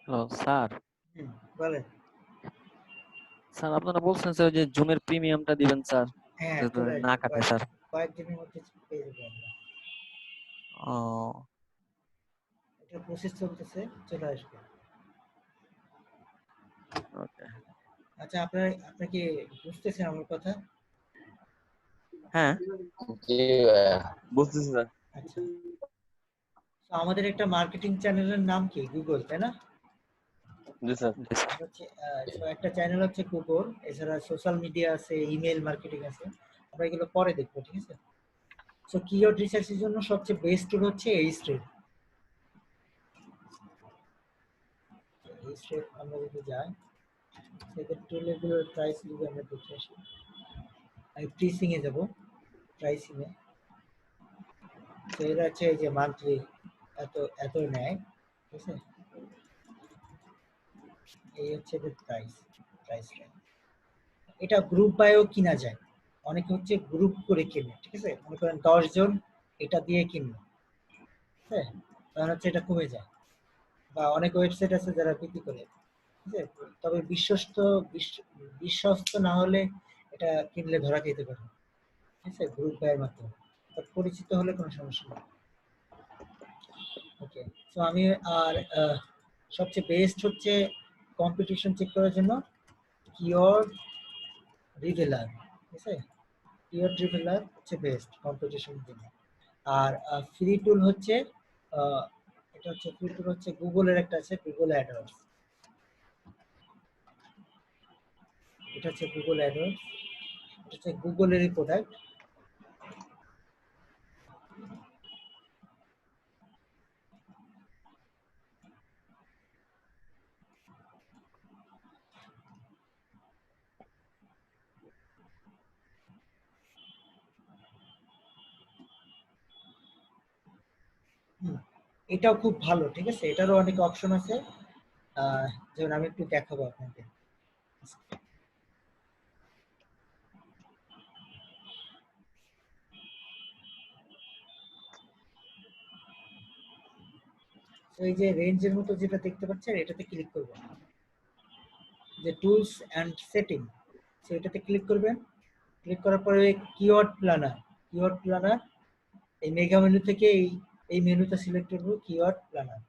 Hello sir. হুম, বলেন। Sir আপনারা বলছেন যে ওই যে জুমের প্রিমিয়ামটা দিবেন স্যার, হ্যাঁ, যাতে চলে না আসবে কাটে স্যার। কয়েকদিনের মধ্যে পেয়ে যাবো আমরা। ও এটা প্রসেস চলতেছে, চলে আসবে। ওকে। আচ্ছা, আপনি কি বুঝতেছেন আমার কথা? হ্যাঁ। জি বুঝতেছি স্যার। আচ্ছা, তো আমাদের একটা মার্কেটিং চ্যানেলের নাম কি? গুগল, তাই না? জি স্যার। জি স্যার। হচ্ছে তো একটা চ্যানেল হচ্ছে গুগল, এছাড়া সোশ্যাল মিডিয়া আছে, ইমেল মার্কেটিং আছে। আমরা এগুলো পরে দেখবো, ঠিক আছে? সো কিওয়ার্ড রিসার্চের জন্য সবচেয়ে বেস্ট টুল হচ্ছে এইচট্রেড। এইচট্রেড আমরা যদি যাই, সেক্ষেত্রে টুলগুলোর প্রাইস যদি আমরা দেখে আসি, আমি প্রিসিং এ যাব, প্রাইসিং এ। তো এটা হচ্ছে এই যে মান্থলি এত এত নেয়, ঠিক আছে? এই হচ্ছে এদের প্রাইসটা। এটা গ্রুপ বাইও কিনা যায়। অনেকে হচ্ছে গ্রুপ করে কিনে, ঠিক আছে? মনে করেন 10 জন এটা দিয়ে কিনলো, হ্যাঁ, তখন হচ্ছে এটা কমে যায়। বা অনেক ওয়েবসাইট আছে যারা বিক্রি করে, ঠিক আছে? তবে বিশ্বস্ত না হলে এটা কিনলে ধরা খেতে পারে, ঠিক আছে? গ্রুপ বাইয়ের মাধ্যমে পরিচিত হলে কোনো সমস্যা নেই। ওকে, তো আমি আর সবচেয়ে বেস্ট হচ্ছে কম্পিটিশন চেক করার জন্য কিওয়ার্ড রিভেলার, ঠিক আছে? কিওয়ার্ড রিভেলার হচ্ছে বেস্ট কম্পিটিশনের জন্য। আর ফ্রি টুল হচ্ছে আহ, এটা হচ্ছে ফ্রি টুল হচ্ছে গুগলের একটা আছে, গুগল অ্যাডওয়ার্ডস। এটা হচ্ছে গুগল অ্যাডওয়ার্ডস, এটা হচ্ছে গুগলেরই প্রোডাক্ট। এটাও খুব ভালো, ঠিক আছে? এটারও অনেক অপশন আছে, যেমন আমি একটু দেখাবো আপনাকে। তো এই যে রেঞ্জের মতো যেটা দেখতে পাচ্ছেন, এটাতে ক্লিক করবেন, যে টুলস অ্যান্ড সেটিং, সো এটাতে ক্লিক করবেন। ক্লিক করার পরে কিওয়ার্ড প্ল্যানার, এই মেগা মেনু থেকে এই মেনুটা সিলেক্ট করব, কিওয়ার্ড প্ল্যানার।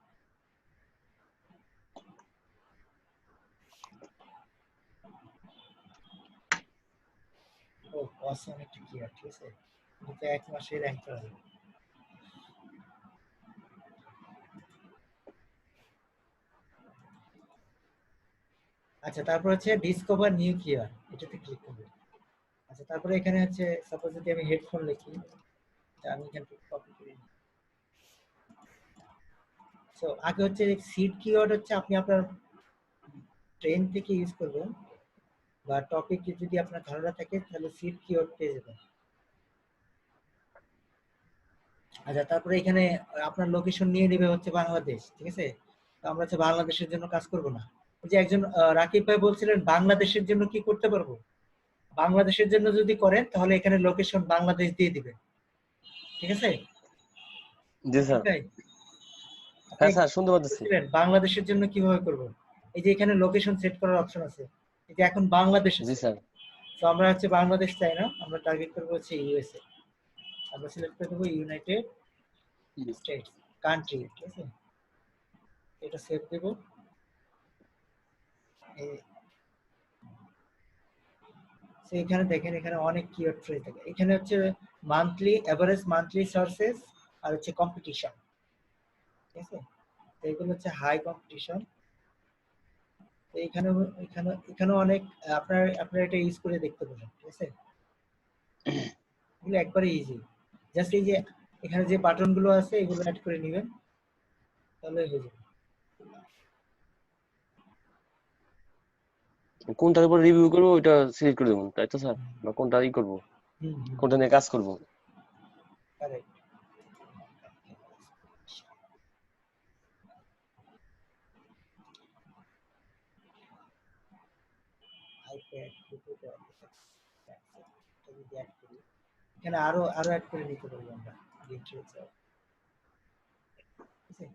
ও অসম একটা কিওয়ার্ড, ঠিক আছে? এটা 1 মাসে র‍্যাঙ্ক করা যাবে। আচ্ছা, তারপর হচ্ছে ডিসকভার নিউ কিওয়ার্ড, এটাতে ক্লিক করবেন। আচ্ছা, তারপরে এখানে হচ্ছে সাপোজ যদি আমি হেডফোন লিখি, আমি এখান থেকে কপি করে নিই। সো আগে হচ্ছে সিড কিওয়ার্ড হচ্ছে আপনি আপনার ট্রেন থেকে ইউজ করবেন, বা টপিক যদি আপনার ধারণা থাকে তাহলে সিড কিওয়ার্ড পেয়ে যাবেন। আচ্ছা, তারপরে এখানে আপনার লোকেশন নিয়ে নেবে হচ্ছে বাংলাদেশ, ঠিক আছে? তো আমরা হচ্ছে বাংলাদেশের জন্য কাজ করব না। ওই যে একজন রাকিব ভাই বলছিলেন বাংলাদেশের জন্য কি করতে পারবো? বাংলাদেশের জন্য যদি করেন তাহলে এখানে লোকেশন বাংলাদেশ দিয়ে দিবেন, ঠিক আছে? জি রাকিব স্যার। ভাই, আপনি হ্যাঁ স্যার শুনতে পাচ্ছি। বলছিলেন বাংলাদেশের জন্য কিভাবে করব? এই যে এখানে লোকেশন সেট করার অপশন আছে, এই যে এখন বাংলাদেশ জি আছে, স্যার। তো আমরা হচ্ছে বাংলাদেশ চাই না, আমরা টার্গেট করবো হচ্ছে ইউএসএ। আমরা সিলেক্ট করে দেবো ইউনাইটেড স্টেটস কান্ট্রি, ঠিক আছে? এটা সেভ দেবো। তো এখানে দেখেন, এখানে অনেক কিওয়ার্ড ফ্রেজ থাকে। এখানে হচ্ছে মান্থলি এভারেজ মান্থলি সার্চেস, আর হচ্ছে কম্পিটিশন, ঠিক আছে? তো এগুলো হচ্ছে হাই কম্পিটিশন। তো এখানে অনেক আপনারা এটা ইউজ করে দেখতে পারেন, ঠিক আছে? এগুলো একবারে ইজি, জাস্ট এই যে এখানে যে বাটন গুলো আছে এগুলো অ্যাড করে নেবেন, তাহলে হয়ে যাবে। কোনটার উপর রিভিউ করবো ওইটা সিলেক্ট করে দেবো, তাই তো স্যার? বা কোনটা ই করবো, হুম হুম, কোনটা নিয়ে কাজ করবো? কারেক্ট। আইপ্যাড যদি অ্যাড করি, এখানে আরো অ্যাড করে নিতে পারবো আমরা, লিটারেচার, ঠিক আছে?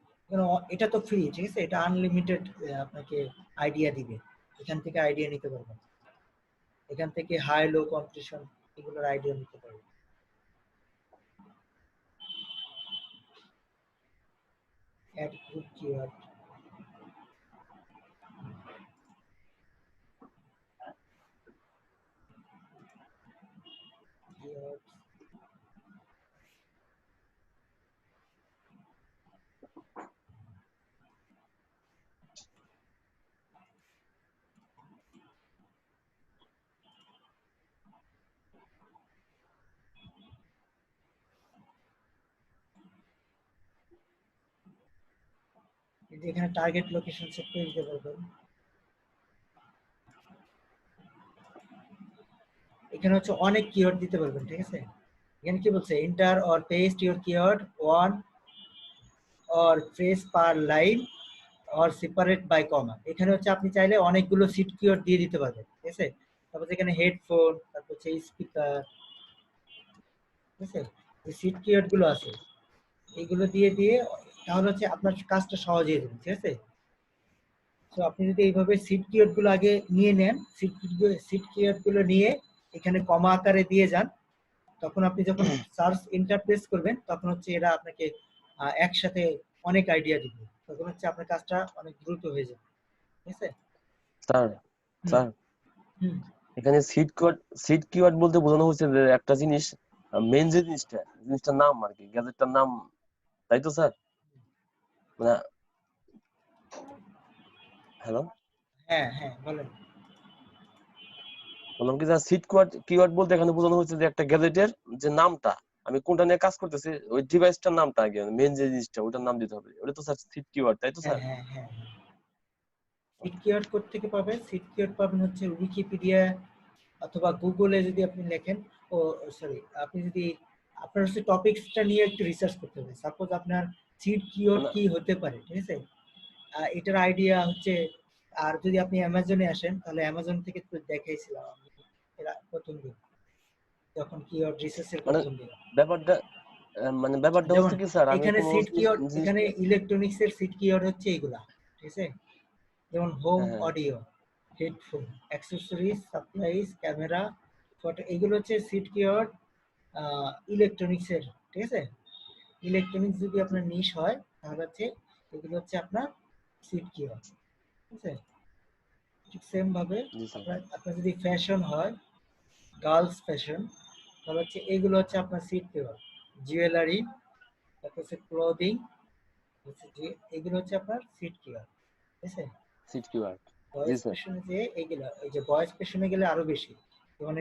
এটা তো ফ্রি, ঠিক আছে, এটা আনলিমিটেড আপনাকে আইডিয়া দিবে, এখান থেকে আইডিয়া নিতে পারবেন, এখান থেকে হাই লো কম্পিটিশন এগুলোর আইডিয়া নিতে পারবেন। অ্যাড গ্রুপ কিওয়ার্ড, এখানে টার্গেট লোকেশন সেট করে দিতে পারবেন। এখানে হচ্ছে অনেক কিওয়ার্ড দিতে পারবেন, ঠিক আছে। এখানে কি বলছে, enter or paste your keyword one or phrase per line or separate by comma. এখানে হচ্ছে আপনি চাইলে অনেকগুলো সিট কিওয়ার্ড দিয়ে দিতে পারবেন, ঠিক আছে। তারপর এখানে হেডফোন, তারপর হচ্ছে স্পিকার, ঠিক আছে, যে সিট কিওয়ার্ড গুলো আছে এইগুলো দিয়ে দিয়ে তাহলে হচ্ছে আপনার কাজটা সহজ হয়ে যাবে, ঠিক আছে। তো আপনি যদি এইভাবে সিট কিওয়ার্ড গুলো আগে নিয়ে নেন, সিট কিওয়ার্ড গুলো নিয়ে এখানে কমা আকারে দিয়ে যান, তখন আপনি যখন সার্চ ইন্টারপ্রেস করবেন তখন হচ্ছে এরা আপনাকে একসাথে অনেক আইডিয়া দিবে, তখন হচ্ছে আপনার কাজটা অনেক দ্রুত হয়ে যাবে, ঠিক আছে। স্যার হুম, স্যার হুম, এখানে সিট কিওয়ার্ড বলতে বোঝানো হচ্ছে যে একটা জিনিস, মেন যে জিনিসটার নাম আর কি, গ্যাজেটটার নাম, তাই তো স্যার? মানে হ্যালো, হ্যাঁ হ্যাঁ বলেন। বললাম কি স্যার, কিওয়ার্ড বলতে এখানে বোঝানো হচ্ছে যে একটা গ্যাজেটের যে নামটা, আমি কোনটা নিয়ে কাজ করতেছি ওই ডিভাইসটার নামটা আগে, মেন যে জিনিসটা ওটার নাম দিতে হবে, ওটা তো স্যার সিট কিওয়ার্ড, তাই তো হ্যাঁ স্যার? হ্যাঁ হ্যাঁ হ্যাঁ। সিট কিওয়ার্ড কোত্থেকে পাবেন? সিট কিওয়ার্ড পাবেন হচ্ছে উইকিপিডিয়া অথবা গুগলে যদি আপনি লেখেন। ও সরি, আপনি যদি আপনার হচ্ছে টপিকসটা নিয়ে একটু রিসার্চ করতে হবে। সাপোজ আপনার সিট কিওয়ার্ড মানে কি হতে পারে, ঠিক আছে, এটার আইডিয়া হচ্ছে। আর যদি আপনি অ্যামাজনে আসেন তাহলে অ্যামাজন থেকে তো দেখাইছিলাম আমি এরা প্রথম দিন, যখন কিওয়ার্ড রিসার্চের মানে প্রথম দিন। ব্যাপারটা যেমন হচ্ছে কি স্যার, আমি এখানে কোনো সিট কিওয়ার্ড, জিনিস। এখানে ইলেকট্রনিক্স এর সিট কিওয়ার্ড হচ্ছে এগুলা, ঠিক আছে। যেমন হোম হ্যাঁ, হ্যাঁ, audio, headphone, accessories, supplies, camera, photo, এগুলো হচ্ছে সিট কিওয়ার্ড ইলেকট্রনিক্স এর, ঠিক আছে। ইলেকট্রনিক্স যদি আপনার নিশ হয় তাহলে হচ্ছে এগুলো হচ্ছে আপনার সিট কিওয়ার্ড, ঠিক আছে। ঠিক সেম ভাবে জি স্যার। আপনার যদি ফ্যাশন হয়, গার্লস ফ্যাশন, তাহলে হচ্ছে এগুলো হচ্ছে আপনার সিট কিওয়ার্ড। জুয়েলারি, তারপর হচ্ছে ক্লোদিং, হচ্ছে যে এগুলো হচ্ছে আপনার সিট কিওয়ার্ড, ঠিক আছে। Seed keyword. জি বয়েজ স্যার। পেশনে যে এইগুলো, এই যে বয়েজ পেশনে গেলে আরো বেশি, যেমন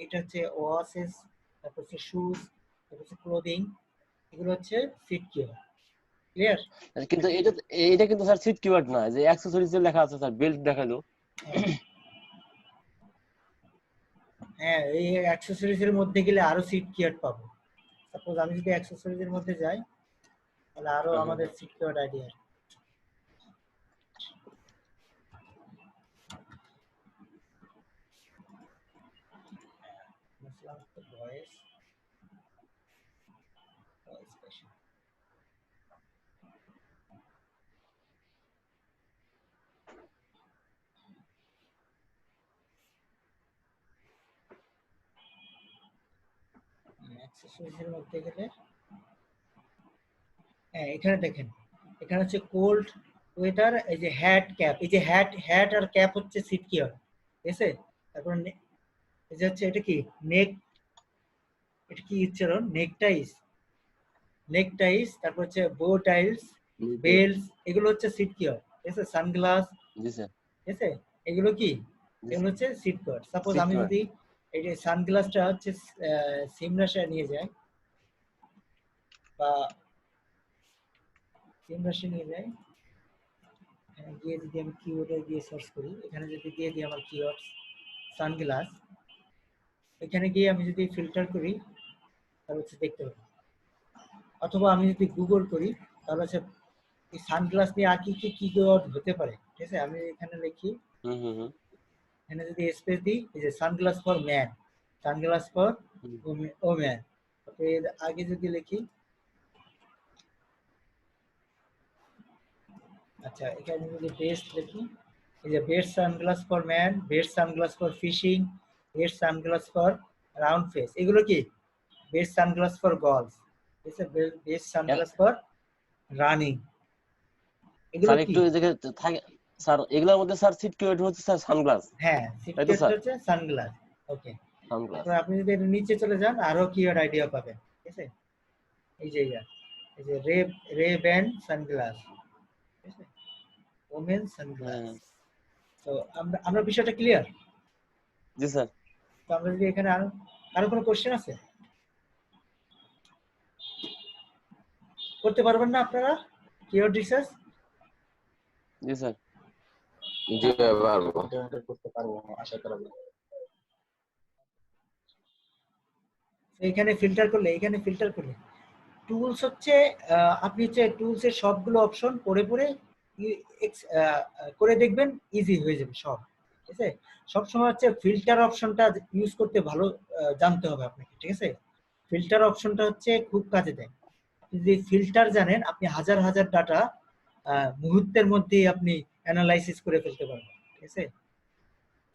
এটা হচ্ছে ওয়াসেস, তারপর হচ্ছে শুজ, তারপর হচ্ছে ক্লোদিং, এগুলো হচ্ছে সিট কিওয়ার্ড। ক্লিয়ার? কিন্তু এটা কিন্তু স্যার সিট কিওয়ার্ড না, যে অ্যাক্সেসরিজ লেখা আছে স্যার, বেল্ট দেখালো। হ্যাঁ, এই অ্যাক্সেসরিজ এর মধ্যে গেলে আরো সিট কিওয়ার্ড পাবো। সাপোজ আমি যদি অ্যাক্সেসরিজ এর মধ্যে যাই তাহলে আরো হুম, হুম, আমাদের হুম। Seed keyword idea. Boys, boys fashion, accessories এর মধ্যে গেলে, হ্যাঁ এখানে দেখেন, এখানে হচ্ছে কোল্ড ওয়েদার, এই যে হ্যাট ক্যাপ, এই যে হ্যাট আর ক্যাপ হচ্ছে সিট কিওয়ার্ড, ঠিক আছে। তারপর এই যে হচ্ছে এটা কি নেক, এটা কি উচ্চারণ, নেকটাইস, তারপর হচ্ছে বো টাইলস, বেলস, এগুলো হচ্ছে সিট কিওয়ার্ড, ঠিক আছে। সানগ্লাস, জি স্যার। ঠিক আছে, এগুলো কি, জি এগুলো স্যার। হচ্ছে সিট কিওয়ার্ড। সাপোজ সিট আমি কিওয়ার্ড। যদি এই যে সানগ্লাসটা হচ্ছে সিমরাশে নিয়ে যাই, বা সিমরাশে নিয়ে যাই, এখানে গিয়ে যদি আমি কিওয়ার্ডে গিয়ে সার্চ করি, এখানে যদি দিয়ে দিই আমার কিওয়ার্ড সানগ্লাস, এখানে গিয়ে আমি যদি ফিল্টার করি তাহলে হচ্ছে দেখতে পাবো। অথবা আমি যদি গুগল করি তাহলে হচ্ছে এই সানগ্লাস নিয়ে আর কি কি কিওয়ার্ড হতে পারে, ঠিক আছে। আমি এখানে লিখি, হুম, হুম, হুম, এখানে যদি স্পেস দিই, এই যে sunglass for man, sunglass for hmm. Woman, এর আগে যদি লিখি আচ্ছা, এখানে যদি বেস্ট লিখি, এই যে best sunglass for man, best sunglass for fishing, best sunglass for round face, এগুলো কি বেস্ট সানগ্লাস ফর গলফ, ঠিক আছে, বেস্ট সানগ্লাস ফর রানিং, এগুলো স্যার কি? একটু এই জায়গায় থাকে স্যার, এগুলোর মধ্যে স্যার সিকিউরিটি হচ্ছে স্যার সানগ্লাস, হ্যাঁ, তাই তো সিক্রেট স্যার? হচ্ছে সানগ্লাস। Okay, sunglass. তারপর আপনি যদি এর নিচে চলে যান আরো কিওয়ার্ড আইডিয়া পাবেন, ঠিক আছে। এই যে এই যে রে রে ব্যান সানগ্লাস, ঠিক আছে, ওমেন সানগ্লাস। হ্যাঁ তো আমরা বিষয়টা ক্লিয়ার। জি স্যার। তো আমরা যদি এখানে আরো কোনো কোশ্চেন আছে, করতে পারবেন না আপনারা কিওয়ার্ড রিসার্চ? জি স্যার। জি পারবো। করতে পারবো আশা করা যায়। এখানে ফিল্টার করলে টুলস হচ্ছে আপনি হচ্ছে টুলস এর সবগুলো অপশন পড়ে পড়ে করে দেখবেন, ইজি হয়ে যাবে সব, ঠিক আছে। সবসময় হচ্ছে ফিল্টার অপশনটা ইউজ করতে ভালো জানতে হবে আপনাকে, ঠিক আছে। ফিল্টার অপশনটা হচ্ছে খুব কাজে দেয়। আপনি যদি ফিল্টার জানেন, আপনি হাজার হাজার ডাটা মুহূর্তের মধ্যেই আপনি অ্যানালাইসিস করে ফেলতে পারবেন, ঠিক আছে।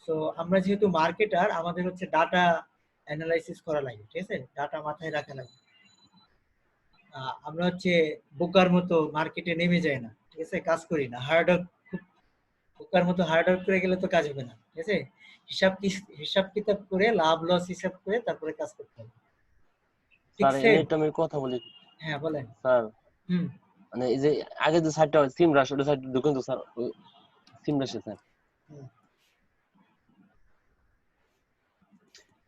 তো আমরা যেহেতু মার্কেটার, আমাদের হচ্ছে ডাটা অ্যানালাইসিস করা লাগে, ঠিক আছে, ডাটা মাথায় রাখা লাগে। আমরা হচ্ছে বোকার মতো মার্কেটে নেমে যাই না, ঠিক আছে, কাজ করি না, হার্ড ওয়ার্ক, বোকার মতো হার্ড ওয়ার্ক করে গেলে তো কাজ হবে না, ঠিক আছে। হিসাব কিতাব করে লাভ লস হিসাব করে তারপরে কাজ করতে হবে, ঠিক স্যার আছে। এখানে একটু আমি কথা বলি হ্যাঁ, বলেন। স্যার। হুম। মানে এই যে আগে যে সাইটটা সিমরাশ, ওটা সাইট ঢুকেন তো স্যার, ওই সিমরাশে স্যার। হুম।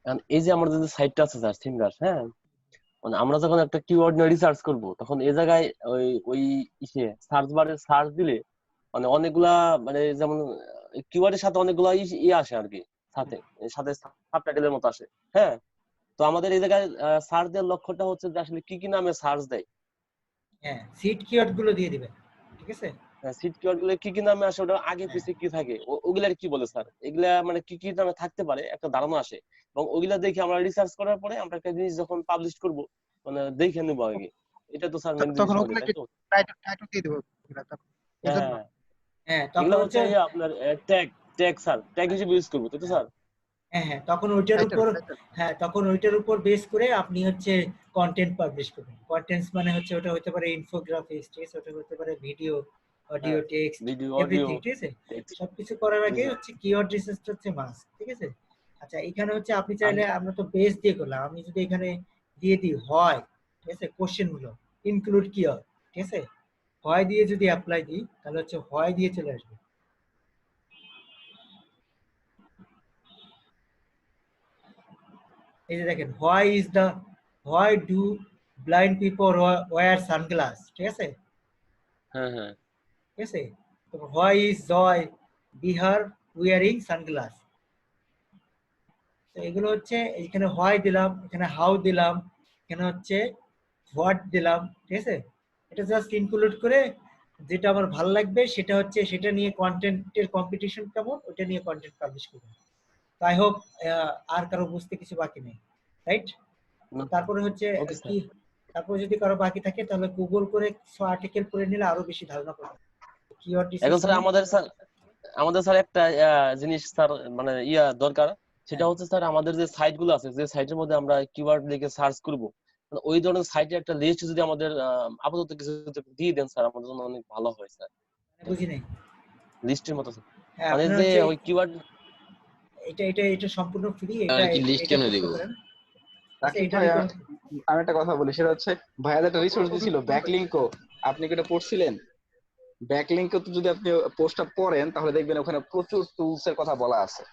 কারণ এই যে আমাদের যে সাইটটা আছে স্যার সিমরাশ, হ্যাঁ, মানে আমরা যখন একটা কিওয়ার্ড নিয়ে রিসার্চ করব, তখন এই জায়গায় ওই ওই ইসে সার্চ বারে সার্চ দিলে মানে অনেকগুলা, মানে যেমন কিওয়ার্ডের সাথে অনেকগুলা ইয়ে আসে আর কি, সাথে সাথে সাবটাইটেলের মতো আসে, হ্যাঁ। তো আমাদের এই জায়গায় সার্চ দেওয়ার লক্ষ্যটা হচ্ছে যে আসলে কি কি নামে সার্চ দেয়। হ্যাঁ, সিট কিওয়ার্ড গুলো দিয়ে দিবেন, ঠিক আছে। সিট কিওয়ার্ড গুলো কি কি নামে আসে, ওটা আগে হ্যাঁ, পিছে কি থাকে, ওগুলার কি বলে স্যার, এগুলা মানে কি কি নামে থাকতে পারে একটা ধারণা আসে, এবং ওগুলা দেখে আমরা রিসার্চ করার পরে আমরা একটা জিনিস যখন পাবলিশ করব, মানে দেখে নেবো আগে। এটা তো স্যার মেন জিনিস তখন হবে, ওগুলো তাই কি তো? টাইটেল দিয়ে দেবো তখন, এই জন্য। হ্যাঁ, হ্যাঁ, এগুলো তখন হচ্ছে হচ্ছে আপনার ট্যাগ, স্যার ট্যাগ হিসেবে ইউজ করবো, তাই তো স্যার? হ্যাঁ, হ্যাঁ, তখন ওইটার টাইটেল উপর, টাইটেল হ্যাঁ, তখন ওইটার উপর বেস করে আপনি হচ্ছে কন্টেন্ট পাবলিশ করবেন। কন্টেন্টস মানে হচ্ছে ওটা হতে পারে ইনফোগ্রাফিক্স, ঠিক আছে, ওটা হতে পারে ভিডিও, অডিও, হ্যাঁ, টেক্সট, ভিডিও অডিও এভরিথিং, ঠিক আছে। টেক্সট। সবকিছু করার জি আগে স্যার। হচ্ছে কিওয়ার্ড রিসার্চ হচ্ছে মাস্ট, ঠিক আছে। আচ্ছা, এখানে হচ্ছে আপনি আমি চাইলে, আমরা তো বেস দিয়ে করলাম, আমি যদি এখানে দিয়ে দিই হয়, ঠিক আছে, কোশ্চেন গুলো ইনক্লুড কিওয়ার্ড, ঠিক আছে, হয় দিয়ে যদি অ্যাপ্লাই দিই, তাহলে হচ্ছে হয় দিয়ে চলে আসবে। এই যে দেখেন, why do blind people wear sunglass, ঠিক আছে, হ্যাঁ হ্যাঁ ঠিক আছে। তো why is Joy Behar wearing sunglass. তো এগুলো হচ্ছে, এখানে হোয়াই দিলাম, এখানে হাউ দিলাম, এখানে হচ্ছে হোয়াট দিলাম, ঠিক আছে। এটা জাস্ট ইনক্লুড করে যেটা আমার ভালো লাগবে সেটা হচ্ছে, সেটা নিয়ে কন্টেন্টের কম্পিটিশন কেমন, ওটা নিয়ে কন্টেন্ট পাবলিশ করবো। আই হোপ আর কারো বুঝতে কিছু বাকি নেই, রাইট। তারপরে হচ্ছে ওকে স্যার। কি, তারপরে যদি কারো বাকি থাকে তাহলে গুগল করে কিছু আর্টিকেল পড়ে নিলে আরো বেশি ধারণা পাবে কিওয়ার্ড রিসার্চ এখন স্যার নিয়ে। আমাদের স্যার একটা জিনিস স্যার, মানে দরকার, সেটা হ্যাঁ, হচ্ছে স্যার আমাদের যে সাইট গুলো আছে, যে সাইটের মধ্যে আমরা কিওয়ার্ড লিখে সার্চ করব, মানে ওই ধরনের সাইটের একটা লিস্ট যদি আমাদের আপাতত কিছু দিয়ে দেন স্যার, আমাদের জন্য অনেক ভালো হয় স্যার। মানে বুঝি নাই। লিস্টের মতো স্যার। হ্যাঁ, মানে আপনার যে হচ্ছে ওই কিওয়ার্ড। এটা সম্পূর্ণ ফ্রি, এটা আর কি লিস্ট এটা কেন করতে দিব? পারেন। আচ্ছা, রাকিব এটার ভাইয়া, উপর আমি একটা কথা বলি, সেটা হচ্ছে ভাইয়াদের একটা রিসোর্স দিছিল ব্যাকলিংকও, আপনি কি এটা পড়ছিলেন? ব্যাকলিংকও তো যদি আপনি পোস্টটা পড়েন তাহলে দেখবেন ওখানে প্রচুর টুলস এর কথা বলা আছে।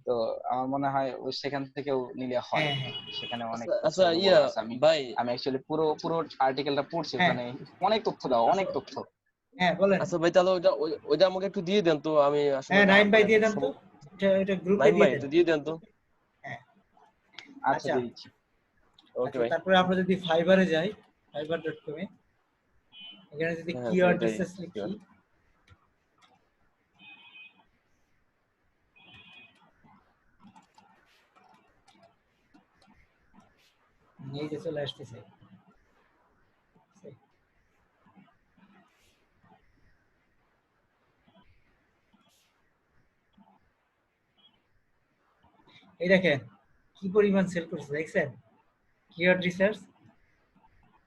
তো আমার মনে হয় ওই সেখান থেকেও নিলে হয়, হ্যাঁ, হ্যাঁ, সেখানে অনেক আচ্ছা তথ্য আচ্ছা, বলা আছে। আমি ভাই। আমি অ্যাকচুয়ালি পুরো পুরো আর্টিকেলটা পড়ছি, হ্যাঁ, ওখানে অনেক তথ্য দাও, অনেক আচ্ছা, তথ্য। হ্যাঁ, বলেন। আচ্ছা ভাই, তাহলে ওইটা আমাকে একটু দিয়ে দেন তো, আমি আসলে হ্যাঁ, নাইম ভাই মানে দিয়ে দেন তো, এটা গ্রুপে নাইম দিয়ে ভাই দেন। একটু দিয়ে দেন তো। হ্যাঁ, আচ্ছা, আচ্ছা, দিয়ে দিচ্ছি। ওকে আচ্ছা, ভাই। তারপরে আমরা যদি ফাইবারে যাই, fiverr.com-এ, এখানে যদি হ্যাঁ কিওয়ার্ড ওইটাই। রিসার্চ লিখি, এই যে চলে আসতেছে, এই দেখেন কি পরিমাণ সেল করছে দেখছেন কিওয়ার্ড রিসার্চ।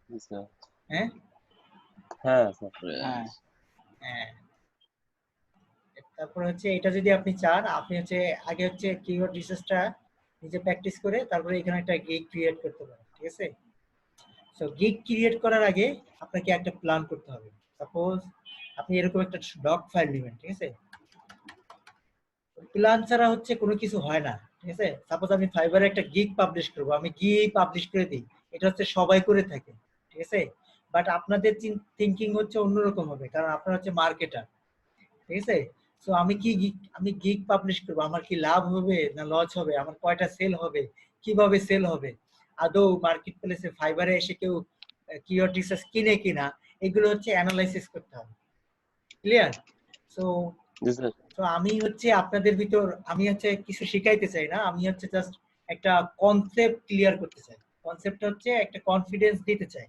জি স্যার। হ্যাঁ হ্যাঁ স্যার। হ্যাঁ হ্যাঁ। তারপর হচ্ছে এটা যদি আপনি চান আপনি হচ্ছে আগে হচ্ছে কিওয়ার্ড রিসার্চটা নিজে প্র্যাকটিস করে তারপরে এখানে একটা গিগ ক্রিয়েট করতে পারেন, ঠিক আছে। সো গিগ ক্রিয়েট করার আগে আপনাকে একটা প্ল্যান করতে হবে। সাপোজ আপনি এরকম একটা ডক ফাইল নেবেন, ঠিক আছে। প্ল্যান ছাড়া হচ্ছে কোনো কিছু হয় না, ঠিক আছে। সাপোজ আমি ফাইবারে একটা গিগ পাবলিশ করব, আমি গিগ পাবলিশ করে দিই, এটা হচ্ছে সবাই করে থাকে, ঠিক আছে। বাট আপনাদের থিঙ্কিং হচ্ছে অন্যরকম হবে, কারণ আপনারা হচ্ছে মার্কেটার, ঠিক আছে। সো আমি গিগ পাবলিশ করবো, আমার কি লাভ হবে না লস হবে, আমার কয়টা সেল হবে, কিভাবে সেল হবে, আদৌ মার্কেট প্লেসে ফাইবারে এসে কেউ কিওয়ার্ড রিসার্চ কিনে কিনা, এগুলো হচ্ছে অ্যানালাইসিস করতে হবে। ক্লিয়ার? সো জি স্যার। তো আমি হচ্ছে আপনাদের ভিতর আমি হচ্ছে কিছু শিখাইতে চাই না, আমি হচ্ছে জাস্ট একটা কনসেপ্ট ক্লিয়ার করতে চাই। কনসেপ্টটা হচ্ছে একটা কনফিডেন্স দিতে চাই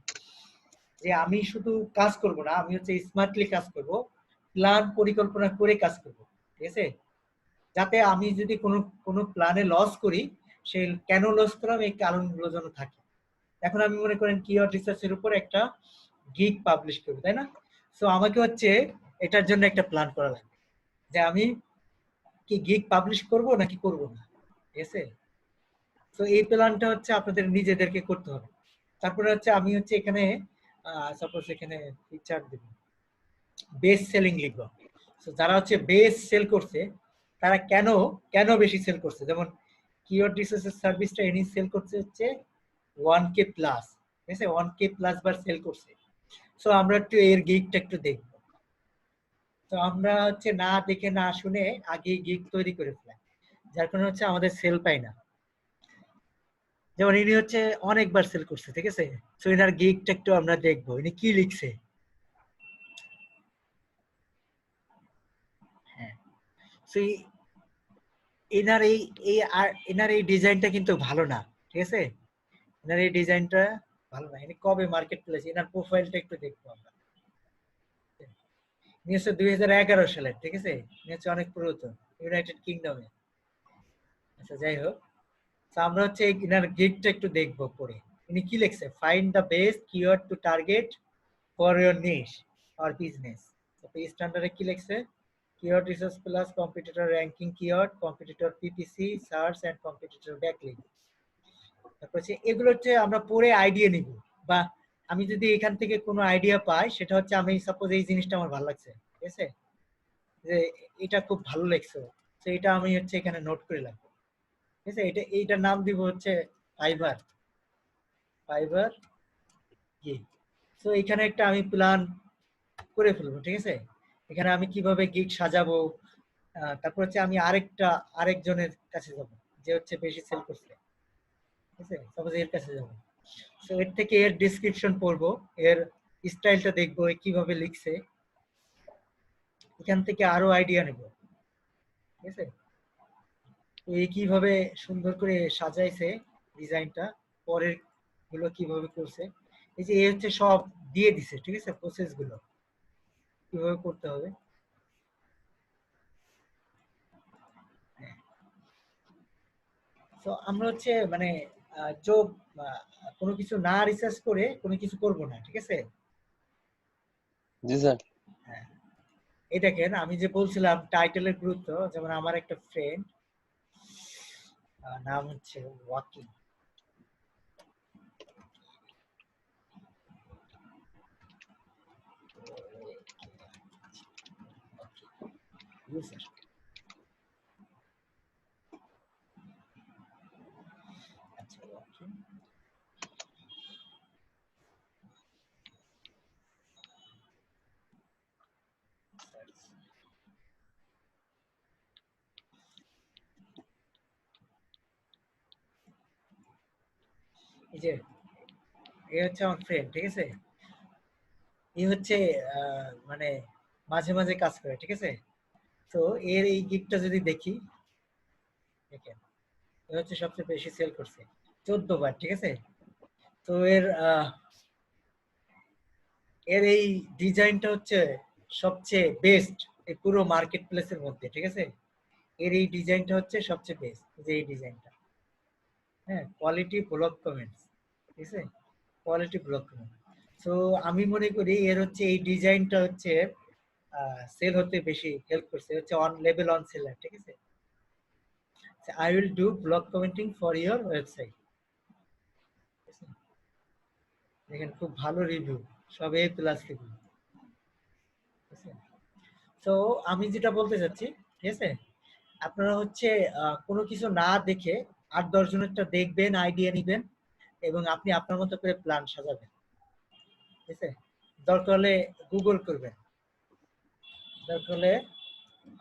যে আমি শুধু কাজ করব না, আমি হচ্ছে স্মার্টলি কাজ করব, প্ল্যান পরিকল্পনা করে কাজ করব, ঠিক আছে। যাতে আমি যদি কোনো কোনো প্ল্যানে লস করি, সে কেন লস করলাম এই কারণগুলো যেন থাকে। এখন আমি মনে করেন কিওয়ার্ড রিসার্চের উপর একটা গিগ পাবলিশ করব, তাই না। সো আমাকে হচ্ছে এটার জন্য একটা প্ল্যান করা লাগবে যে আমি কি গিগ পাবলিশ করব নাকি করব না, ঠিক আছে। তো এই প্ল্যানটা হচ্ছে আপনাদের নিজেদেরকে করতে হবে। তারপরে হচ্ছে আমি হচ্ছে এখানে সাপোজ এখানে ফিচার দেব, বেস্ট সেলিং লিখব। সো যারা হচ্ছে বেস্ট সেল করছে তারা কেন কেন বেশি সেল করছে, যেমন কিওয়ার্ড রিসার্চের সার্ভিসটা এনি সেল করছে হচ্ছে 1K প্লাস, ঠিক আছে, 1K প্লাস বার সেল করছে। সো আমরা একটু এর গিগটা একটু দেখব। তো আমরা হচ্ছে না দেখে না শুনে আগে গিগ তৈরি করে ফেলাই, যার কারণে হচ্ছে আমাদের সেল পাই না। যেমন ইনি হচ্ছে অনেকবার সেল করছে, ঠিক আছে। সো এনার গিগটা একটু আমরা দেখবো ইনি কি লিখছে। হ্যাঁ, সো এনার এই এই আর এনার এই ডিজাইনটা কিন্তু ভালো না, ঠিক আছে। এনার এই ডিজাইনটা ভালো না, ইনি কবে মার্কেট প্লেস, এনার প্রোফাইলটা একটু দেখবো আমরা। ইনি হচ্ছে 2011 সালের, ঠিক আছে। ইনি হচ্ছে অনেক পুরাতন, ইউনাইটেড কিংডমে। আচ্ছা যাই হোক, তো আমরা হচ্ছে ইনার গিগটা একটু দেখবো পরে। ইনি কি লিখছে, find the best keyword to target for your niche or business. তো পেজ স্ট্যান্ডার্ডে কি লিখছে, keyword research plus competitor ranking keyword, competitor PPC search and competitor backlink। তারপর হচ্ছে এগুলো হচ্ছে আমরা পরে আইডিয়া নিব, বা আমি যদি এখান থেকে কোনো আইডিয়া পাই, সেটা হচ্ছে আমি সাপোজ এই জিনিসটা আমার ভালো লাগছে, ঠিক আছে, যে এটা খুব ভালো লাগছে, তো এটা আমি হচ্ছে এখানে নোট করে রাখবো, ঠিক আছে। এইটার নাম দিব হচ্ছে ফাইবার ফাইবার গিগ। তো এখানে একটা আমি প্ল্যান করে ফেলবো, ঠিক আছে। এখানে আমি কিভাবে গিগ সাজাবো, তারপর হচ্ছে আমি আরেকজনের কাছে যাব যে হচ্ছে বেশি সেল করছে, ঠিক আছে, সাপোজ এর কাছে যাব। সো এর থেকে এর ডেসক্রিপশন পড়বো, এর স্টাইলটা দেখবো, এ কিভাবে লিখছে, এখান থেকে আরো আইডিয়া নেব, ঠিক আছে। তো এই কিভাবে সুন্দর করে সাজাইছে ডিজাইনটা, পরের গুলো কিভাবে করছে, এই যে এ হচ্ছে সব দিয়ে দিছে, ঠিক আছে, প্রসেস গুলো কিভাবে করতে হবে। তো আমরা হচ্ছে মানে জব কোনো কিছু না রিসার্চ করে কোনো কিছু করব না, ঠিক আছে। জি স্যার। হ্যাঁ, এই দেখেন আমি যে বলছিলাম টাইটেলের গুরুত্ব, যেমন আমার একটা ফ্রেন্ড নাম হচ্ছে ওয়াকিং, আচ্ছা ওয়াকিং, এই যে এ হচ্ছে আমার ফ্রেন্ড, ঠিক আছে। এই হচ্ছে মানে মাঝে মাঝে কাজ করে, ঠিক আছে। তো এর এই গিগটা যদি দেখি, দেখেন এ হচ্ছে সবচেয়ে বেশি সেল করছে 14 বার, ঠিক আছে। তো এর এই ডিজাইনটা হচ্ছে সবচেয়ে বেস্ট এই পুরো মার্কেট প্লেসের মধ্যে, ঠিক আছে। এর এই ডিজাইনটা হচ্ছে সবচেয়ে বেস্ট, যে এই ডিজাইনটা, হ্যাঁ, কোয়ালিটি ব্লক কমেন্টস, ঠিক আছে, কোয়ালিটি ব্লক কমেন্ট। সো আমি মনে করি এর হচ্ছে এই ডিজাইনটা হচ্ছে সেল হতে বেশি হেল্প করছে, হচ্ছে অন লেভেল অন সেলার, ঠিক আছে। I will do block commenting for your website. দেখেন খুব ভালো রিভিউ, সব A+ রিভিউ। তো আমি যেটা বলতে চাচ্ছি, ঠিক আছে, আপনারা হচ্ছে কোনো কিছু না দেখে 8-10 জনেরটা দেখবেন, আইডিয়া নিবেন এবং আপনি আপনার মতো করে প্ল্যান সাজাবেন, ঠিক আছে। দরকার হলে গুগল করবেন, দরকার হলে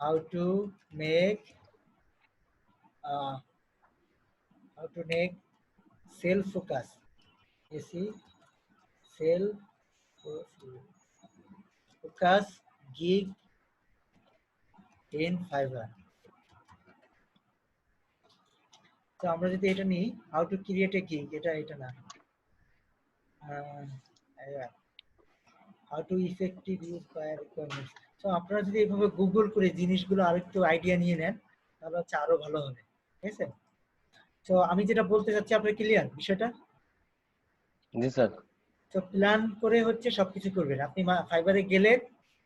how to make sell focus, AC sell focus gig in Fiverr. তো আমরা যদি এটা নিই, how to create a gig, এটা না, how to effective use by requirements. তো আপনারা যদি এইভাবে গুগল করে জিনিসগুলো আরেকটু আইডিয়া নিয়ে নেন, তাহলে হচ্ছে আরো ভালো হবে, ঠিক আছে। তো আমি যেটা বলতে চাচ্ছি, আপনার ক্লিয়ার বিষয়টা? জি স্যার। তো প্ল্যান করে হচ্ছে সবকিছু করবেন। আপনি ফাইবারে গেলেন,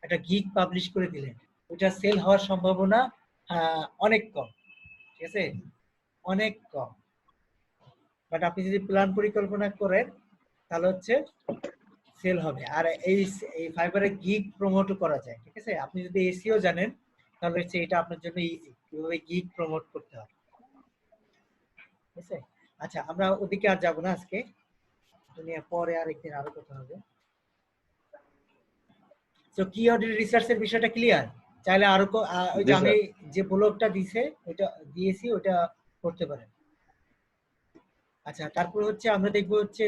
একটা গিগ পাবলিশ করে দিলেন, ওইটা সেল হওয়ার সম্ভাবনা অনেক কম, ঠিক আছে, অনেক কম। বাট আপনি যদি প্ল্যান পরিকল্পনা করেন তাহলে হচ্ছে সেল হবে। আর এই ফাইবারে গিগ প্রমোটও করা যায়, ঠিক আছে। আপনি যদি এসইও জানেন তাহলে হচ্ছে এটা আপনার জন্য ইজি, কিভাবে গিগ প্রমোট করতে হবে, ঠিক আছে। আচ্ছা, আমরা ওদিকে আর যাবো না আজকে, এটা নিয়ে পরে আরেকদিন আরো কথা হবে। তো কিওয়ার্ড রিসার্চের বিষয়টা ক্লিয়ার? চাইলে আরো ওই যে জি আমি স্যার। যে ব্লগটা দিয়েছি ওইটা করতে পারেন। আচ্ছা, তারপর হচ্ছে আমরা দেখবো হচ্ছে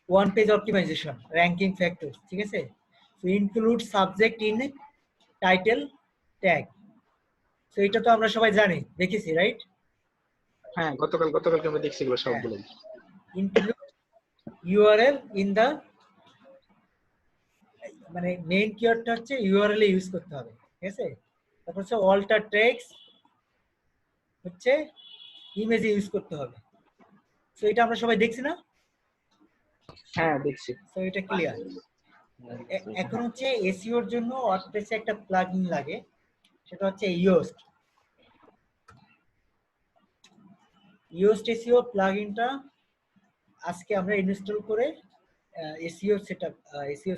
on page optimization ranking factors, ঠিক আছে। তো include subject in title tag. তো এটা তো আমরা সবাই জানি, দেখেছি, রাইট? হ্যাঁ, গতকালকে আমরা দেখছি এগুলো হ্যাঁ, সবগুলো। ইনক্লুড ইউআরএল ইন দা, মানে মেইন কিওয়ার্ডটা হচ্ছে ইউআরএল এ ইউজ করতে হবে, ঠিক আছে। তারপর হচ্ছে অল্টার টেক্সট হচ্ছে ইমেজে ইউজ করতে হবে। তো এটা আমরা সবাই দেখছি না? হ্যাঁ, দেখছি। তো এটা ক্লিয়ার। এখন হচ্ছে এসইওর জন্য ওয়ার্ডপ্রেসে একটা প্লাগইন লাগে, সেটা হচ্ছে ইয়োস্ট। ইয়োস্ট এসইও প্লাগইনটা আজকে আমরা ইনস্টল করে এসইও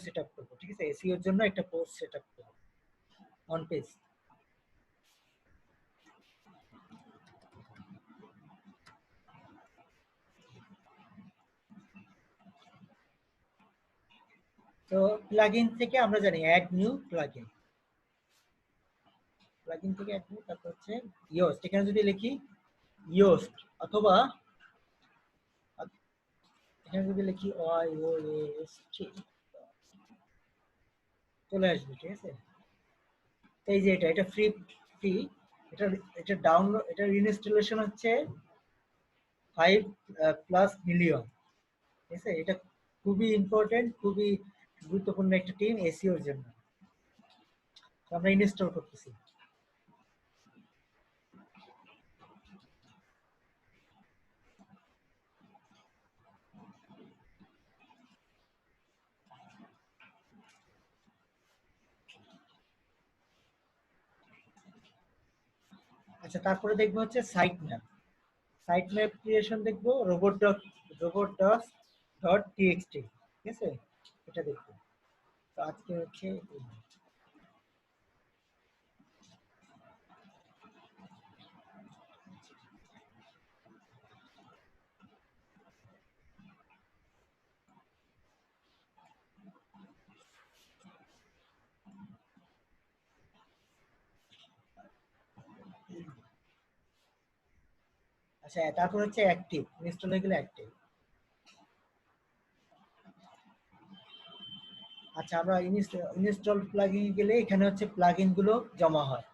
সেটআপ করব, ঠিক আছে। এসইওর জন্য একটা পোস্ট সেটআপ করব অন পেজ। তো প্লাগইন থেকে আমরা জানি অ্যাড নিউ প্লাগইন, প্লাগইন থেকে অ্যাড নিউ, তারপর হচ্ছে ইয়োস্ট। এখানে যদি লিখি ইয়োস্ট অথবা এখানে যদি লিখি ওআইওএসটি চলে আসবে, ঠিক আছে। তো এই যে এটা ফ্রি, এটা এটা ডাউনলোড, এটার ইনস্টলেশন হচ্ছে 5+ মিলিয়ন, ঠিক আছে। এটা খুবই ইম্পর্টেন্ট, খুবই গুরুত্বপূর্ণ একটা টিম এসইওর জন্য। তো আমরা ইনস্টল করতেছি। আচ্ছা, তারপরে দেখবো হচ্ছে সাইট ম্যাপ ক্রিয়েশন দেখবো, robot.txt, ঠিক আছে, এটা দেখবো। তো আজকে হচ্ছে আচ্ছা, তারপর হচ্ছে অ্যাক্টিভ, ইনস্টল হয়ে গেলে অ্যাক্টিভ। আচ্ছা, আমরা ইনস্টল প্লাগইন গেলে এখানে হচ্ছে প্লাগইন গুলো জমা হয়।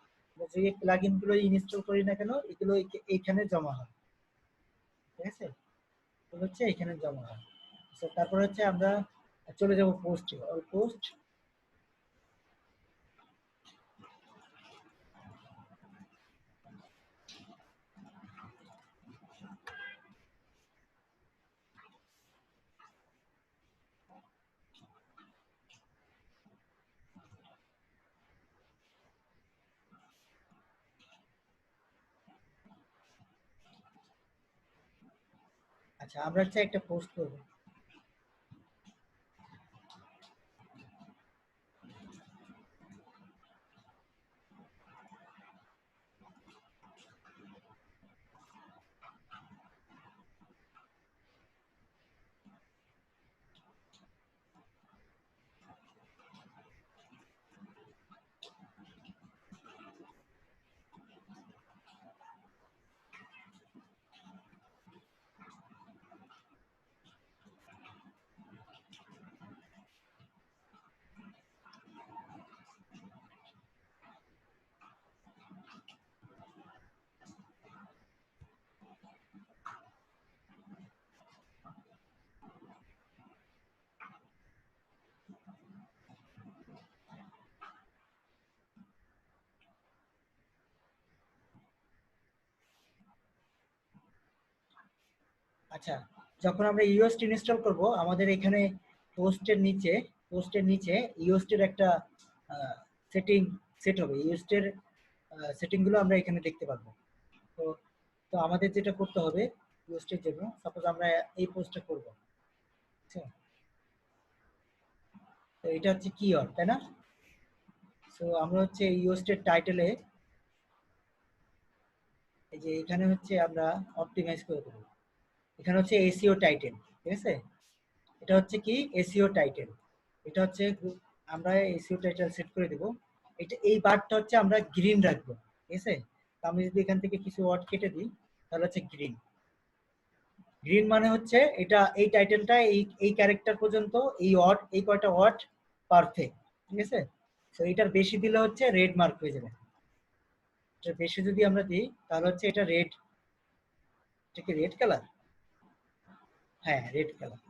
যে প্লাগইন গুলো ইনস্টল করি না কেন, এগুলো এইখানে জমা হয়, ঠিক আছে। এগুলো হচ্ছে এখানে জমা হয়। আচ্ছা, তারপর হচ্ছে আমরা চলে যাব পোস্টে, পোস্ট। আচ্ছা আমরা হচ্ছে একটা পোস্ট করব। আচ্ছা যখন আমরা ইওস্ট ইনস্টল করব আমাদের এখানে পোস্টের নিচে ইওস্টের একটা সেটিং সেট হবে। ইওস্টের সেটিং গুলো আমরা এখানে দেখতে পাবো। তো তো আমাদের যেটা করতে হবে ইওস্টের জন্য, সাপোজ আমরা এই পোস্টটা করব, আচ্ছা তো এটা হচ্ছে কিওয়ার্ড তাই না? সো আমরা হচ্ছে ইওস্টের টাইটেলে এই যে এখানে হচ্ছে আমরা অপটিমাইজ করে দেবো। এখানে হচ্ছে এসইও টাইটেল, ঠিক আছে? এটা হচ্ছে কি এসইও টাইটেল। এটা হচ্ছে আমরা এসইও টাইটেল সেট করে দেব। এটা এই বারটা হচ্ছে আমরা গ্রিন রাখবো, ঠিক আছে? তো আমি যদি এখান থেকে কিছু ওয়ার্ড কেটে দিই তাহলে হচ্ছে গ্রিন। গ্রিন মানে হচ্ছে এটা এই টাইটেলটা এই ক্যারেক্টার পর্যন্ত এই কয়টা ওয়ার্ড পারফেক্ট, ঠিক আছে? তো এটার বেশি দিলে হচ্ছে রেড মার্ক হয়ে যাবে। এটার বেশি যদি আমরা দিই তাহলে হচ্ছে এটা রেড, এটা কি রেড কালার? হ্যাঁ রেড কালার।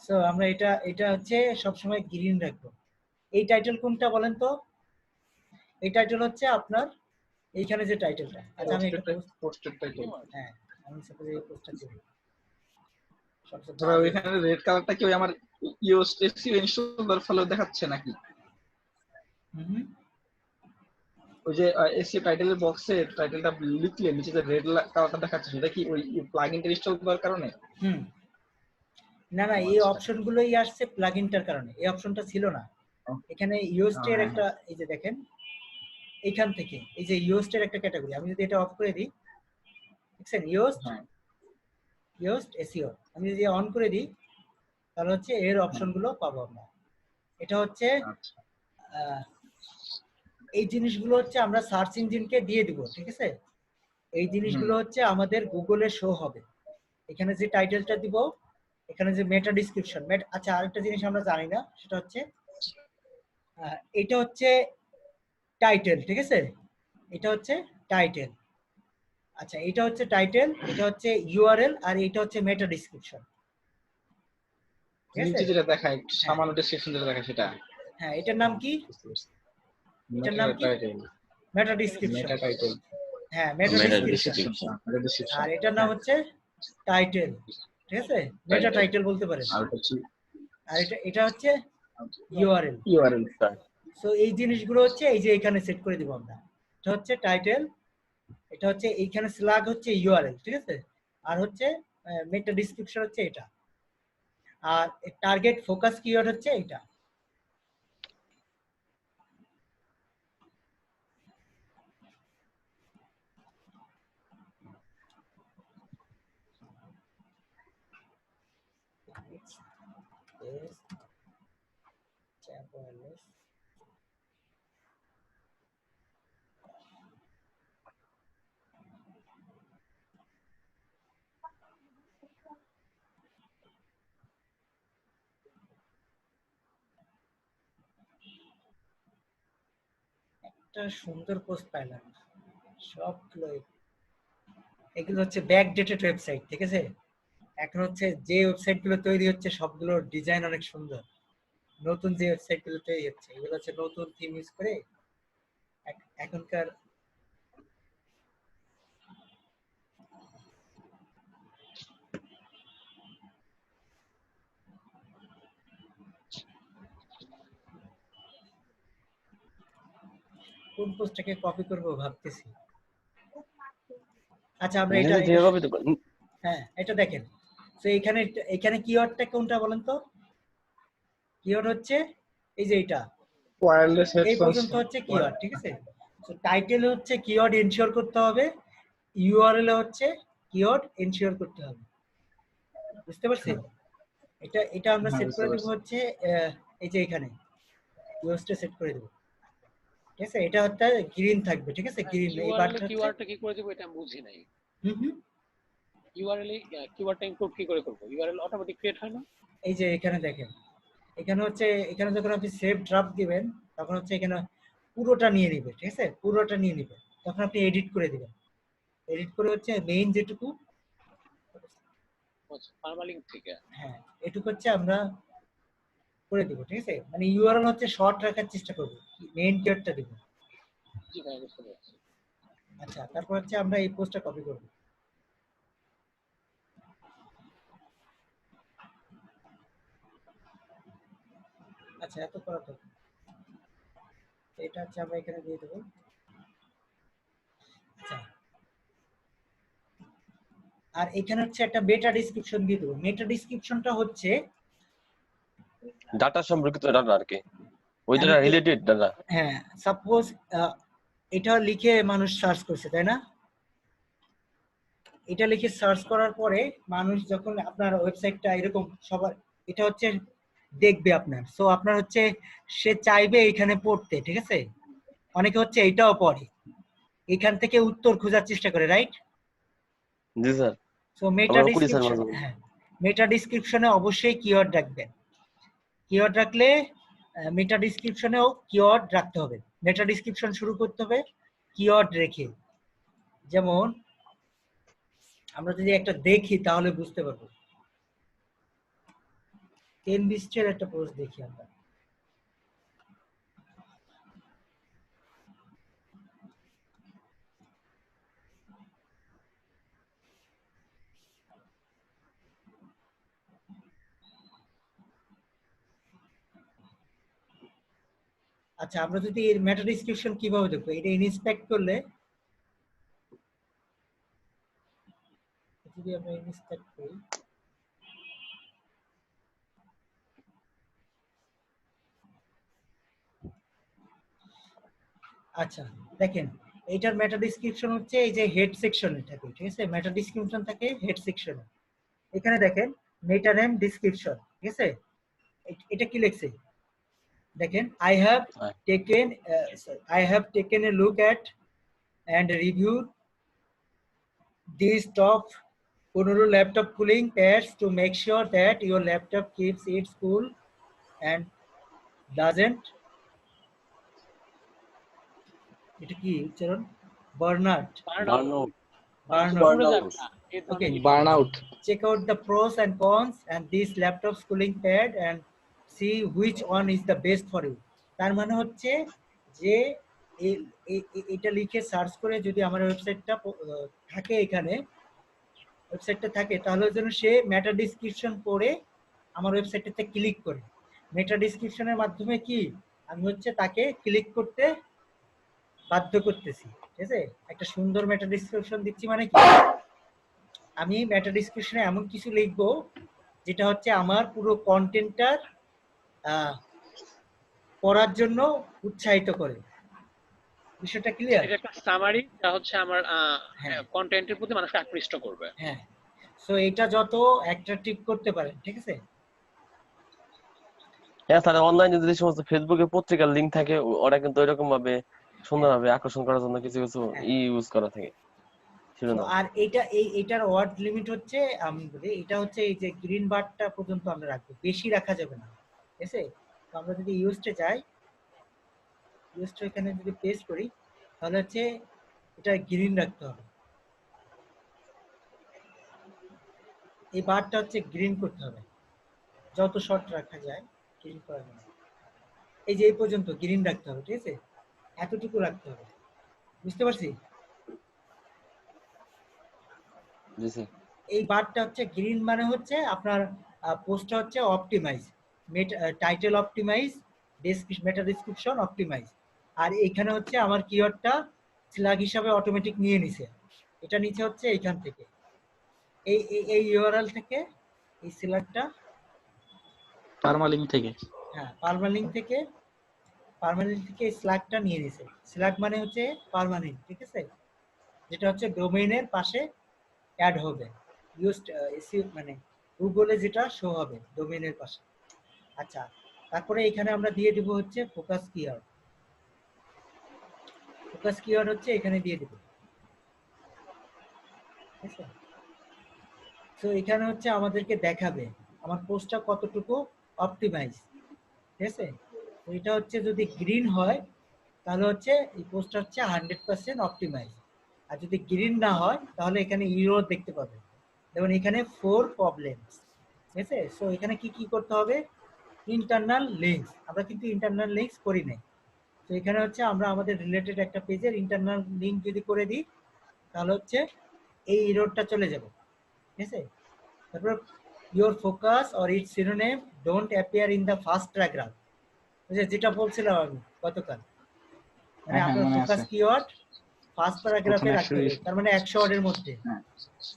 সো আমরা এটা হচ্ছে সবসময় গ্রিন রাখবো। এই টাইটেল কোনটা বলেন তো? এই টাইটেল হচ্ছে আপনার এইখানে যে টাইটেলটা। আচ্ছা আমি একটা পোস্টের টাইটেল। হ্যাঁ আমি সাপোজ এই পোস্টটা করি সবচেয়ে তবে ওইখানে রেড কালারটা কি ওই আমার ইওস্ট এসইও ইনস্টলার ফলে দেখাচ্ছে নাকি? হুম ওই যে এসইও টাইটেলের বক্সে টাইটেলটা লিখলে নিচে যে রেড কালারটা দেখাচ্ছে সেটা কি ওই প্লাগইনটা ইনস্টল করার কারণে? হুম না না এই অপশনগুলোই আসছে প্লাগইনটার কারণে। এই অপশনটা ছিল না এখানে। ইওস্টের একটা এই যে দেখেন এইখান থেকে এই যে ইওস্টের একটা ক্যাটাগরি, আমি যদি এটা অফ করে দিই, দেখছেন ইওস্ট এসইও, আমি যদি অন করে দিই তাহলে হচ্ছে এর অপশনগুলো পাবো আমরা। এটা হচ্ছে এই জিনিসগুলো হচ্ছে আমরা সার্চ ইঞ্জিনকে দিয়ে দিব, ঠিক আছে? এই জিনিসগুলো হচ্ছে আমাদের গুগলে শো হবে। এখানে যে টাইটেলটা দিব, এখানে যে মেটা ডিসক্রিপশন, আচ্ছা আরেকটা জিনিস আমরা জানি না, সেটা হচ্ছে এটা হচ্ছে টাইটেল, ঠিক আছে? এটা হচ্ছে টাইটেল। আচ্ছা এটা হচ্ছে টাইটেল, এটা হচ্ছে ইউআরএল, আর এটা হচ্ছে মেটা ডিসক্রিপশন, ঠিক আছে? নিচে যেটা দেখায় সামান্য ডেসক্রিপশন যেটা দেখায় সেটা। হ্যাঁ এটার নাম কি? এটার নাম কি? মেটা ডিসক্রিপশন। মেটা টাইটেল। হ্যাঁ মেটা ডিসক্রিপশন। আর এটার নাম হচ্ছে টাইটেল, ঠিক আছে? মেটা টাইটেল বলতে পারেন। আর এটা হচ্ছে ইউআরএল। সো এই জিনিসগুলো হচ্ছে এই যে এখানে সেট করে দিব আমরা। এটা হচ্ছে টাইটেল, এটা হচ্ছে এইখানে স্ল্যাগ হচ্ছে ইউআরএল, ঠিক আছে? আর হচ্ছে মেটা ডিসক্রিপশন হচ্ছে এটা, আর টার্গেট ফোকাস কিওয়ার্ড হচ্ছে এটা। একটা সুন্দর পোস্ট পাইলাম, সবগুলো এগুলো হচ্ছে ব্যাকডেটেড ওয়েবসাইট, ঠিক আছে? এখন হচ্ছে যে ওয়েবসাইট গুলো তৈরি হচ্ছে সবগুলোর ডিজাইন অনেক সুন্দর। নতুন যে ওয়েবসাইট গুলো তৈরি হচ্ছে এগুলো হচ্ছে নতুন থিম ইউজ করে এখনকার। কোন পোস্টটাকে কপি করব ভাবতেছি। আচ্ছা আমরা এটা হ্যাঁ এটা দেখেন। তো এখানে এখানে কিওয়ার্ডটা কোনটা বলেন তো? কিওয়ার্ড হচ্ছে এই যে এটা, ওয়্যারলেস এই হেডফোনস পর্যন্ত হচ্ছে কিওয়ার্ড, ঠিক আছে? তো টাইটেলে হচ্ছে কিওয়ার্ড এনশিওর করতে হবে, ইউআরএল এ হচ্ছে কিওয়ার্ড এনশিওর করতে হবে। বুঝতে পারছেন? এটা এটা আমরা হ্যাঁ, সেট বুঝতে করে দেব পারছি। হচ্ছে এই যে এখানে ইউএসটা সেট করে দেব, ঠিক আছে? এটা হচ্ছে গ্রিন থাকবে, ঠিক আছে? গ্রিন এই ইউআরএল বারটা হচ্ছে কিওয়ার্ডটা কি করে দেব এটা আমি বুঝি নাই। হুম ইউআরএল কিওয়ার্ডটা ইনপুট কি করে করব? ইউআরএল অটোমেটিক ক্রিয়েট হয় না? এই যে এখানে দেখেন, এখানে হচ্ছে এখানে যখন আপনি সেভ ড্রাফট দিবেন তখন হচ্ছে এখানে পুরোটা নিয়ে নিবে, ঠিক আছে? পুরোটা নিয়ে নিবে, তখন আপনি এডিট করে দিবেন। এডিট করে হচ্ছে মেইন যেটুকু, আচ্ছা, পারমালিংক থেকে। হ্যাঁ এটুকু হচ্ছে আমরা করে দিব, ঠিক আছে? মানে ইউআরএল হচ্ছে শর্ট রাখার চেষ্টা করব, মেইন কিওয়ার্ডটা দিব। জি ভাই, বুঝতে পারছি। আচ্ছা, তারপর হচ্ছে আমরা এই পোস্টটা কপি করব। আচ্ছা, এত করা তো এটা হচ্ছে আমরা এখানে দিয়ে দেবো। আচ্ছা, আর এখানে হচ্ছে একটা মেটা ডেসক্রিপশন দিয়ে দেবো। মেটা ডেসক্রিপশনটা হচ্ছে ডাটা সম্পর্কিত ডাটা আর কি, ওই আমি ডাটা তো- রিলেটেড ডাটা। হ্যাঁ, সাপোজ এটা লিখে মানুষ সার্চ করছে, তাই না? এটা লিখে সার্চ করার পরে মানুষ যখন আপনার ওয়েবসাইটটা এরকম সবার এটা হচ্ছে দেখবে আপনার, সো আপনার হচ্ছে সে চাইবে এখানে পড়তে, ঠিক আছে? অনেকে হচ্ছে এটাও পড়ে, এখান থেকে উত্তর খোঁজার চেষ্টা করে, রাইট? জি স্যার, সো মেটা আমরাও করি স্যার ডেসক্রিপশন, মাঝে মাঝে। হ্যাঁ মেটা ডেসক্রিপশনে অবশ্যই কিওয়ার্ড রাখবেন। কিওয়ার্ড রাখলে মেটা ডেসক্রিপশনেও কিওয়ার্ড রাখতে হবে। মেটা ডেসক্রিপশন শুরু করতে হবে কিওয়ার্ড রেখে। যেমন আমরা যদি একটা দেখি তাহলে বুঝতে পারবো। 10-20 একটা পোস্ট দেখি আমরা। আচ্ছা, আমরা যদি এর মেটা ডেসক্রিপশন কিভাবে দেখবো, এটা ইনস্পেক্ট করলে যদি আমরা ইনস্পেক্ট করি, আচ্ছা দেখেন এইটার মেটা ডেসক্রিপশন হচ্ছে এই যে হেড সেকশনে থাকে, ঠিক আছে? মেটা ডেসক্রিপশন থাকে হেড সেকশনে। এখানে দেখেন মেটা নেম ডেসক্রিপশন, ঠিক আছে? এটা কি লিখছে দেখেন, I have taken a look at and reviewed these top 15 laptop cooling pads to make sure that your laptop keeps it cool and doesn't এটা কি উচ্চারণ burn out বার্নআউট। পুরো যাবে না এই Okay. ধরনের burn out. check out the pros and cons and this laptop's cooling pad and see which one is the best for you। তার মানে হচ্ছে যে এটা লিখে সার্চ করে যদি আমার ওয়েবসাইটটা থাকে, এখানে ওয়েবসাইটটা থাকে, তাহলে যেন সে মেটা ডেসক্রিপশন পড়ে আমার ওয়েবসাইটটাতে ক্লিক করে। মেটা ডেসক্রিপশনের মাধ্যমে কি আমি হচ্ছে তাকে ক্লিক করতে বাধ্য করতেছি, ঠিক আছে? একটা সুন্দর মেটা ডেসক্রিপশন দিচ্ছি মানে কি, আমি মেটা ডেসক্রিপশনে এমন কিছু লিখবো যেটা হচ্ছে আমার পুরো কন্টেন্টটার পড়ার জন্য উৎসাহিত করে। বিষয়টা ক্লিয়ার? এটা একটা সামারি যা হচ্ছে আমার হ্যাঁ। কন্টেন্টের প্রতি মানুষকে আকৃষ্ট করবে। হ্যাঁ, সো এটা যত অ্যাট্রাকটিভ করতে পারেন, ঠিক আছে? হ্যাঁ স্যার, অনলাইনে যদি সমস্ত ফেসবুকে পত্রিকার লিঙ্ক থাকে ওরা কিন্তু ওইরকম ভাবে সুন্দরভাবে আকর্ষণ করার জন্য কিছু কিছু ইউজ করা থাকে। তো আর এটার ওয়ার্ড লিমিট হচ্ছে, আমি বলি এটা হচ্ছে এই যে গ্রিন বারটা পর্যন্ত আমরা রাখবো, বেশি রাখা যাবে না, ঠিক আছে? তো আমরা যদি ইউজটে যাই, ইউজটা এখানে যদি পেস্ট করি তাহলে হচ্ছে এটা গ্রিন রাখতে হবে। এই বারটা হচ্ছে গ্রিন করতে হবে, যত শর্ট রাখা যায় গ্রিন করা যাবে। এই যে এই পর্যন্ত গ্রিন রাখতে হবে, ঠিক আছে? এতটুকু রাখতে হবে, বুঝতে পারছি? জি স্যার। এই বারটা হচ্ছে গ্রিন মানে হচ্ছে আপনার পোস্টটা হচ্ছে optimise, title optimise, meta description optimise, আর এখানে হচ্ছে আমার কিওয়ার্ডটা স্ল্যাগ হিসাবে অটোমেটিক নিয়ে নিছে। এটা নিচে হচ্ছে এইখান থেকে এই ইউআরএল থেকে এই সিলেক্টটা পারমালিঙ্ক থেকে হ্যাঁ পার্মালিঙ্ক থেকে এই স্ল্যাগটা নিয়ে নিছে। স্ল্যাগ মানে হচ্ছে পার্মানেন্ট, ঠিক আছে, যেটা হচ্ছে ডোমেইনের পাশে অ্যাড হবে, ইউজড মানে গুগলে যেটা শো হবে ডোমেইনের পাশে। আচ্ছা, তারপরে এখানে আমরা দিয়ে দিব হচ্ছে ফোকাস কিওয়ার্ড। ফোকাস কিওয়ার্ড হচ্ছে এখানে দিয়ে দিব, ঠিক আছে। তো এখানে হচ্ছে আমাদেরকে দেখাবে আমার পোস্টটা কতটুকু অপটিমাইজ, ঠিক আছে। তো এটা হচ্ছে যদি গ্রিন হয় তাহলে হচ্ছে এই পোস্টটা হচ্ছে 100% অপটিমাইজ, আর যদি গ্রিন না হয় তাহলে এখানে ইরর দেখতে পাবে। যেমন এখানে 4 প্রবলেমস, ঠিক আছে। সো এখানে কি কি করতে হবে, ইন্টারনাল লিঙ্কস, আমরা কিন্তু ইন্টারনাল লিঙ্কস করি নাই। তো এখানে হচ্ছে আমরা আমাদের রিলেটেড একটা পেজের ইন্টারনাল লিঙ্ক যদি করে দিই তাহলে হচ্ছে এই ইররটা চলে যাবে, ঠিক আছে। তারপর your focus or its synonym don't appear in the first paragraph, যেটা বলছিলাম আমি গতকাল, মানে হ্যাঁ, আপনার মনে ফোকাস আছে। কিওয়ার্ড ফার্স্ট প্যারাগ্রাফে ওখানে রাখতে হবে, তার মানে 100 ওয়ার্ডের মধ্যে, হ্যাঁ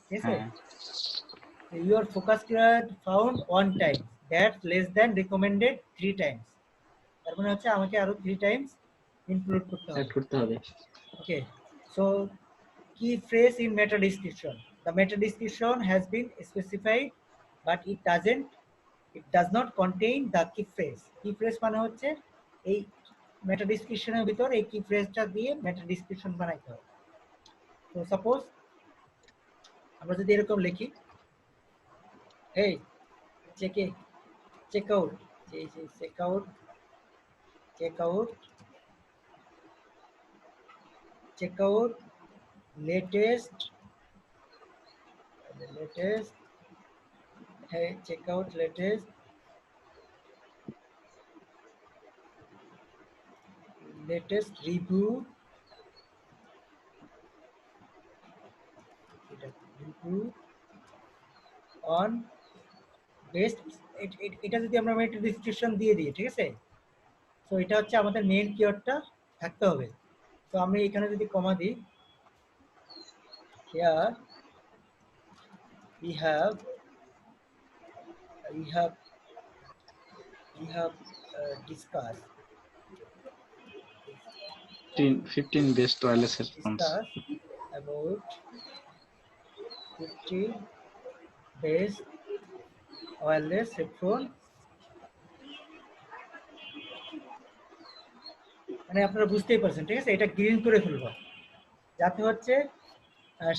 ঠিক আছে। হ্যাঁ your focus keyword found 1 time, that less than recommended 3 Times, তার মানে হচ্ছে আমাকে আরো 3 টাইমস ইনক্লুড করতে অ্যাড হবে। করতে হবে। Okay, so key phrase in meta description. The meta description has been specified, but it does not contain the key phrase. Key phrase মানে হচ্ছে এই মেটা ডেসক্রিপশনের ভিতর এই কি ফ্রেজটা দিয়ে মেটা ডেসক্রিপশন বানাইতে হবে। তো সাপোজ আমরা যদি এরকম লিখি, এই check out, check out latest hey check out latest review on best, এটা যদি আমরা মেটা ডেসক্রিপশন দিয়ে দিই, ঠিক আছে। তো এটা হচ্ছে আমাদের মেইন কিওয়ার্ডটা থাকতে হবে। তো আমি এখানে যদি কমা দিই, here we have 15 discussed best wireless headphones. about 50 best wireless headphone, মানে আপনারা বুঝতেই পারছেন, ঠিক আছে। এটা গ্রিন করে ফেলবো যাতে হচ্ছে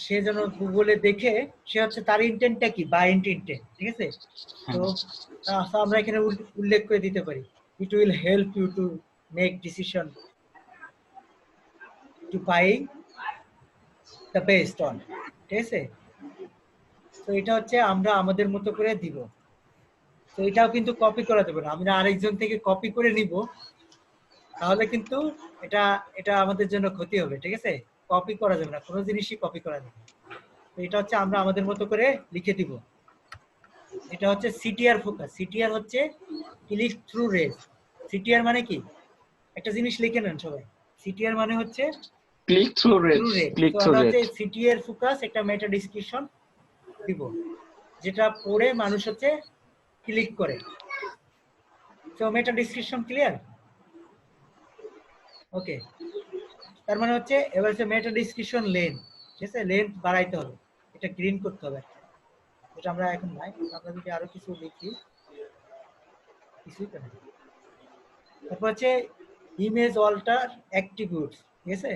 সে যেন গুগলে দেখে সে হচ্ছে তার ইন্টেন্টটা কি, বাই ইন্টেন্ট, ঠিক আছে। তো আমরা এখানে উল্লেখ করে দিতে পারি, it will help you to make decision to buying the best one, ঠিক আছে। তো এটা হচ্ছে আমরা আমাদের মতো করে দিব। তো এটাও কিন্তু কপি করা যাবে না, আমরা আরেকজন থেকে কপি করে নিব, তাহলে কিন্তু এটা এটা আমাদের জন্য ক্ষতি হবে, ঠিক আছে। কপি করা যাবে না, কোনো জিনিসই কপি করা যাবে না। তো এটা হচ্ছে আমরা আমাদের মতো করে লিখে দিব। এটা হচ্ছে সিটিআর ফোকাস। সিটিআর হচ্ছে ক্লিক থ্রু রেট। সিটিআর মানে কি, একটা জিনিস লিখে নেন সবাই, সিটিআর মানে হচ্ছে ক্লিক থ্রু রেট। তো আমরা হচ্ছে সিটিআর ফোকাস একটা মেটা ডেসক্রিপশন দিব যেটা পড়ে মানুষ হচ্ছে ক্লিক করে। তো মেটা ডেসক্রিপশন ক্লিয়ার? ওকে, তার মানে হচ্ছে এবার হচ্ছে মেটা ডেসক্রিপশন লেন্থ, ঠিক আছে, লেন্থ বাড়াইতে হবে, এটা গ্রিন করতে হবে, এটা আমরা এখন নাই। আমরা যদি আরো কিছু লিখি, কিছুই তো নাই। তারপর হচ্ছে ইমেজ অল্টার অ্যাট্রিবিউটস, ঠিক আছে।